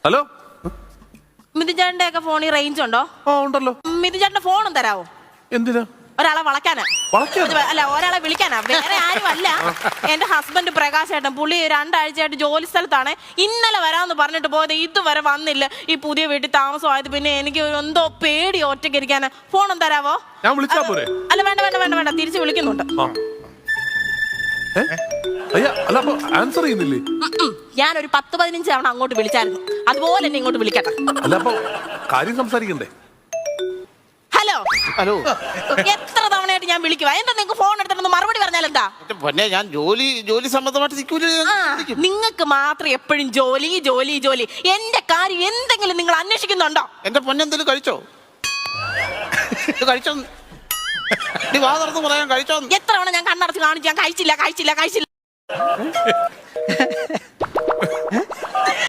Hello, മിഥുചേട്ടന്റെ ഒക്കെ ഫോണിൽ range ഉണ്ടോ? ഉണ്ടല്ലോ. മിഥുചേട്ടന്റെ ഫോണും തരാവോ? എന്തിനാ? ഒരാളെ വളക്കാനാ. അല്ല, ഒരാളെ വിളിക്കാനാ. വേറെ ആരും അല്ല, എന്റെ ഹസ്ബൻഡ് പ്രകാശ് ഏട്ടൻ. പുള്ളി 2 ആഴ്ചയായിട്ട് ജോലി സ്ഥലത്താണ്. ഇന്നലെ വരാമെന്ന് പറഞ്ഞിട്ട് പോയത്, ഇതുവരെ വന്നില്ല. ഈ പുതിയ വീട്ടിൽ താമസമായത് പിന്നെ എനിക്ക് എന്തോ പേടി ഒറ്റയ്ക്ക് ഇരിക്കാന്. ഫോണും തരാവോ? ഞാൻ വിളിച്ചാ പോരെ? അല്ല, വേണ്ട വേണ്ട വേണ്ട വേണ്ട, തിരിച്ച് വിളിക്കുന്നുണ്ട്. അല്ല, അപ്പൊ ആൻസർ ചെയ്യുന്നില്ലേ? ഞാനൊരു 10-15 തവണ അങ്ങോട്ട് വിളിച്ചായിരുന്നു. അതുപോലെ എന്നെ ഇങ്ങോട്ട് വിളിക്കട്ടെ. അല്ല, അപ്പൊ കാര്യം സംസാരിക്കണ്ടേ? ഹലോ ഹലോ, എത്ര തവണയായിട്ട് ഞാൻ വിളിക്കുക? എന്താ നിങ്ങൾക്ക് ഫോൺ എടുത്തിട്ടൊന്ന് മറുപടി പറഞ്ഞാൽ എന്താ? പിന്നെ ഞാൻ ജോലി സംബന്ധമായിട്ട് നിങ്ങൾക്ക് മാത്രം എപ്പോഴും ജോലി ജോലി ജോലി. എന്റെ കാര്യം എന്തെങ്കിലും നിങ്ങൾ അന്വേഷിക്കുന്നുണ്ടോ? എന്റെ പൊന്നെന്തെങ്കിലും കഴിച്ചോ? കഴിച്ചോ? നീ വാ തുറന്ന് പറയാൻ കഴിച്ചോ? എത്ര തവണ ഞാൻ കണ്ണടച്ച് കാണിച്ചു, ഞാൻ കഴിച്ചില്ല കഴിച്ചില്ല കഴിച്ചില്ല.